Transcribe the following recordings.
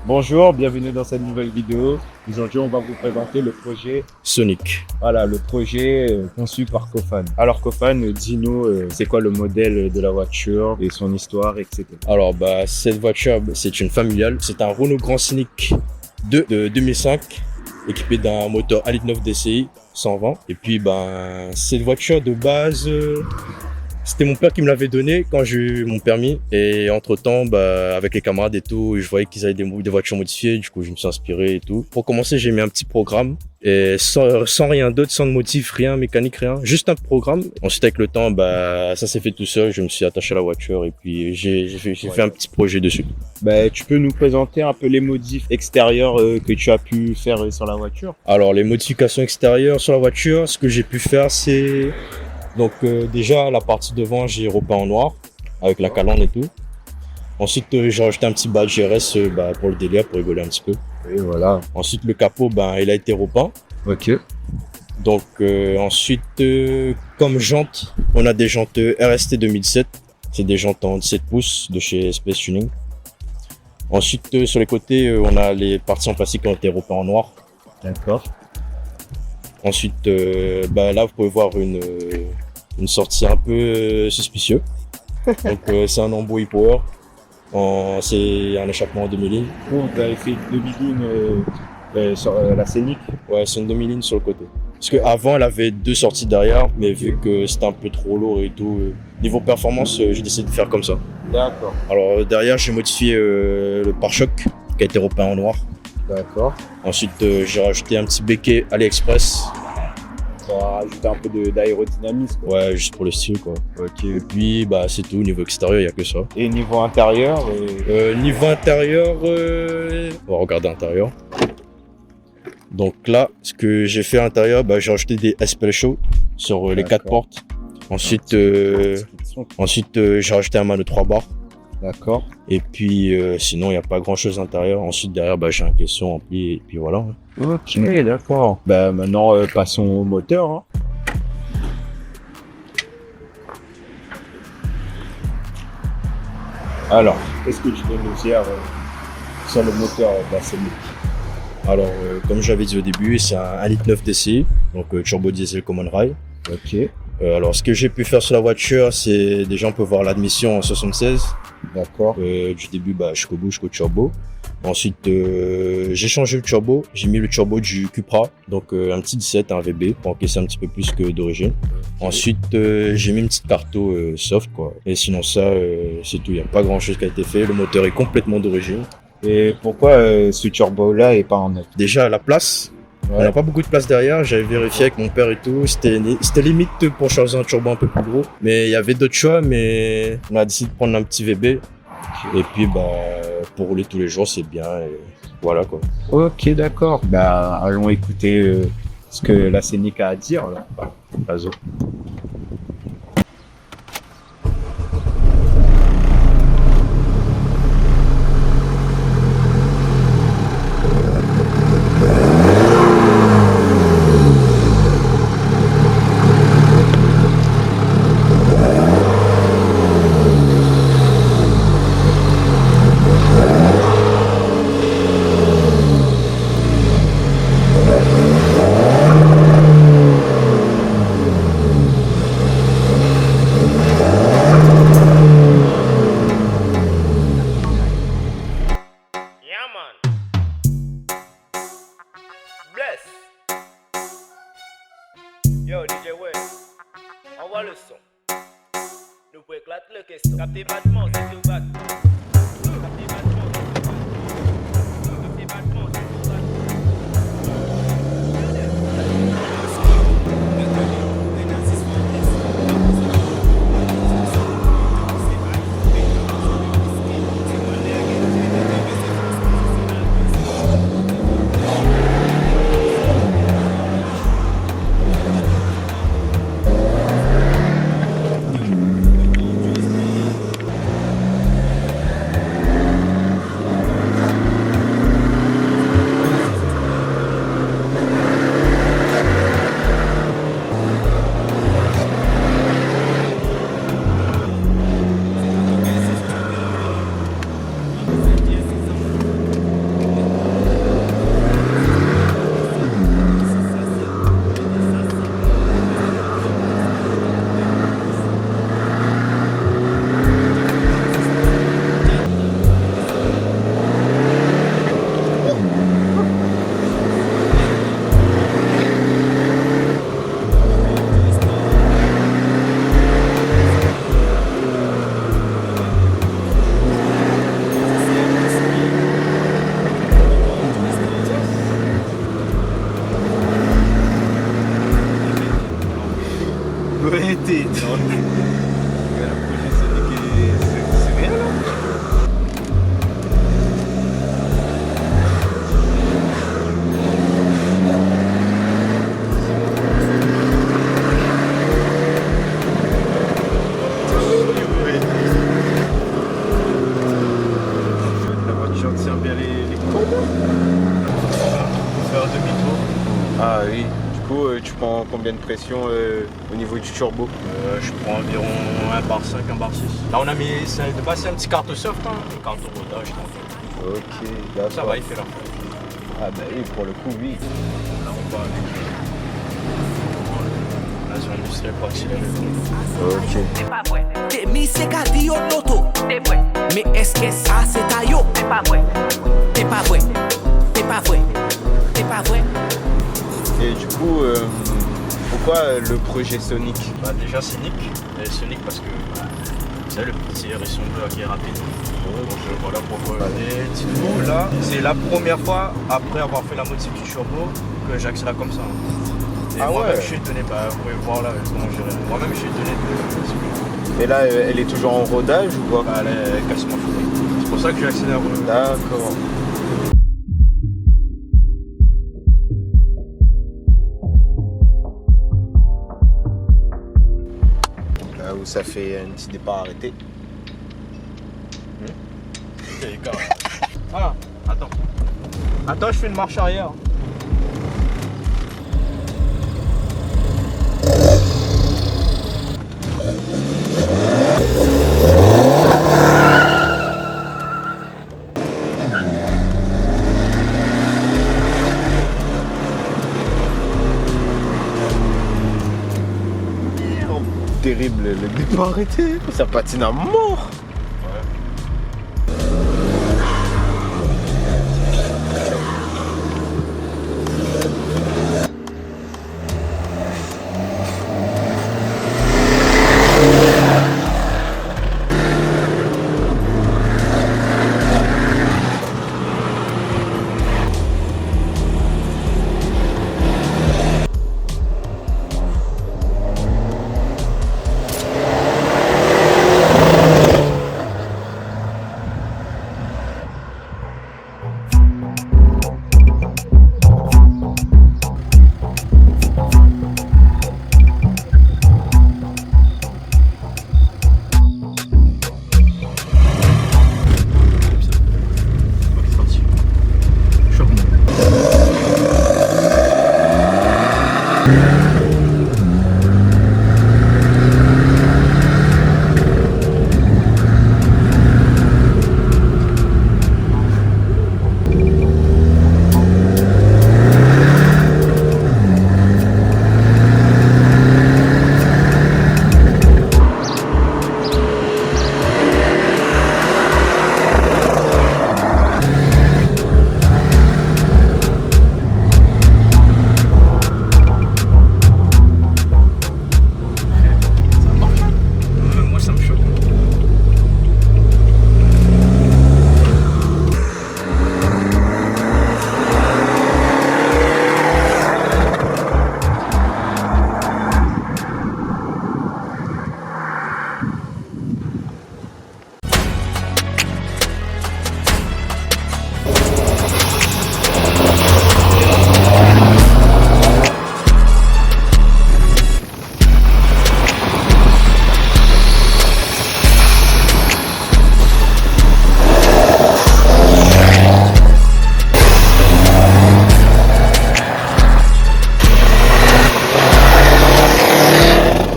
Bonjour, bienvenue dans cette nouvelle vidéo. Aujourd'hui, on va vous présenter le projet Sonic. Voilà, le projet conçu par Kofan. Alors Kofan, dis-nous, c'est quoi le modèle de la voiture et son histoire, etc. Alors, cette voiture, c'est une familiale. C'est un Renault Grand Scénic 2 de 2005, équipé d'un moteur 1.9 DCI 120. Et puis, cette voiture de base, c'était mon père qui me l'avait donné quand j'ai eu mon permis. Et entre-temps, avec les camarades et tout, je voyais qu'ils avaient des voitures modifiées. Du coup, je me suis inspiré et tout. Pour commencer, j'ai mis un petit programme. Et sans rien d'autre, sans de motif, rien, mécanique, rien. Juste un programme. Ensuite, avec le temps, ça s'est fait tout seul. Je me suis attaché à la voiture et puis j'ai fait un petit projet dessus. Tu peux nous présenter un peu les modifs extérieurs que tu as pu faire sur la voiture? Alors, les modifications extérieures sur la voiture, ce que j'ai pu faire, c'est... Donc déjà, la partie devant, j'ai repeint en noir, avec la calandre et tout. Ensuite, j'ai rajouté un petit badge GRS pour le délire, pour rigoler un petit peu. Et voilà. Ensuite, le capot, il a été repeint. Ok. Donc ensuite, comme jantes, on a des jantes RST 2007. C'est des jantes en 17 pouces de chez Space Tuning. Ensuite, sur les côtés, on a les parties en plastique qui ont été repeintes en noir. D'accord. Ensuite, là, vous pouvez voir une sortie un peu suspicieuse. Donc, c'est un embout e-power. C'est un échappement en demi-ligne. Bon, tu avais fait demi-ligne sur la Scénic. Ouais, c'est une demi-ligne sur le côté. Parce qu'avant, elle avait deux sorties derrière, mais vu que c'était un peu trop lourd et tout, niveau performance, j'ai décidé de faire comme ça. D'accord. Alors, derrière, j'ai modifié le pare-choc qui a été repeint en noir. D'accord. Ensuite, j'ai rajouté un petit béquet AliExpress. On va rajouter un peu d'aérodynamisme. Ouais, juste pour le style, quoi. Ok. Et puis, c'est tout. Niveau extérieur, il n'y a que ça. Et niveau intérieur Niveau intérieur, on va regarder l'intérieur. Donc là, ce que j'ai fait à l'intérieur, j'ai rajouté des S-Show sur les 4 portes. Ensuite, j'ai rajouté un mano 3 barres. D'accord. Et puis, sinon, il n'y a pas grand-chose à l'intérieur. Ensuite, derrière, j'ai un caisson rempli et puis voilà. Ok, d'accord. Maintenant, passons au moteur. Hein. Alors, qu'est-ce que tu peux nous dire sur le moteur de la Scénic? Alors, comme j'avais dit au début, c'est un 1.9 DCI, donc turbo diesel common rail. Ok. Alors, ce que j'ai pu faire sur la voiture, c'est déjà on peut voir l'admission en 76. D'accord. Du début jusqu'au turbo. Ensuite, j'ai changé le turbo. J'ai mis le turbo du Cupra, donc un petit 17, un VB, pour encaisser un petit peu plus que d'origine. Ensuite, j'ai mis une petite carto soft, quoi. Et sinon ça, c'est tout. Il n'y a pas grand chose qui a été fait. Le moteur est complètement d'origine. Et pourquoi ce turbo-là est pas en neuf? Déjà, la place. Ouais. On n'a pas beaucoup de place derrière, j'avais vérifié avec mon père et tout, c'était limite pour choisir un turbo un peu plus gros. Mais il y avait d'autres choix, mais on a décidé de prendre un petit VB. Et puis pour rouler tous les jours, c'est bien, et voilà quoi. Ok, d'accord. Allons écouter ce que la Scénic a à dire là. Vas-y. Yo, DJ West, envoie le son. Nous pouvons éclater le question. Capté battement, c'est tout back. Capté battement, c'est tout back. Capté battement, c'est tout back. Ah oui. Du coup, tu prends combien de pression au niveau du turbo? Je prends environ 1 bar 5, 1 bar 6. Là, on a mis, de base, c'est un petit carton soft, hein. Le carton rodage, tranquille. Ok, d'accord. Ça va, il fait là. Ah bah oui, pour le coup, oui. Là, on va la zone industrielle pour accélérer. Ok. C'est pas vrai, T'es mis c'est qu'à dire l'auto. c'est vrai, Mais est-ce que ça c'est ta yo? c'est pas vrai. T'es pas vrai. T'es pas vrai. T'es pas vrai. Et du coup, pourquoi le projet Sonic? Bah, déjà, Sonic. Et Sonic parce que c'est le petit hérisson bleu qui est rapide. Donc voilà pourquoi. Et Tino, là, c'est la première fois après avoir fait la modif du turbo que j'accélère comme ça. Et Ah moi-même, ouais. je suis étonné. Bah, vous pouvez voir là comment gérer. Moi-même, je suis étonné de. Et là, elle est toujours en rodage ou quoi? Bah, elle est quasiment fourrée. C'est pour ça que j'accélère. D'accord. Là où ça fait un petit départ arrêté. Ah, attends. Attends, je fais une marche arrière. Terrible le départ arrêté. Ça patine à mort. Moi, ça me choque.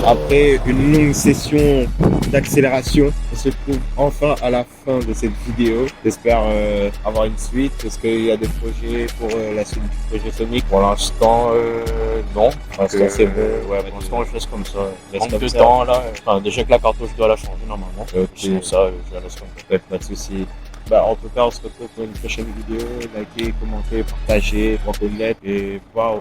Après une longue session d'accélération, on se trouve enfin à la fin de cette vidéo. J'espère avoir une suite. Est-ce qu'il y a des projets pour la suite du projet Sonic? Pour l'instant, non. Pour l'instant, c'est bon. Ouais, pour l'instant, je laisse comme ça. Laisse Manque comme de ça. temps, là. Enfin, déjà que la cartouche, je dois la changer normalement. Ok. Sinon, ça, je la laisse comme ça. Ouais, pas de soucis. Bah, en tout cas, on se retrouve pour une prochaine vidéo. Likez, commentez, partagez, prends une lettre et waouh!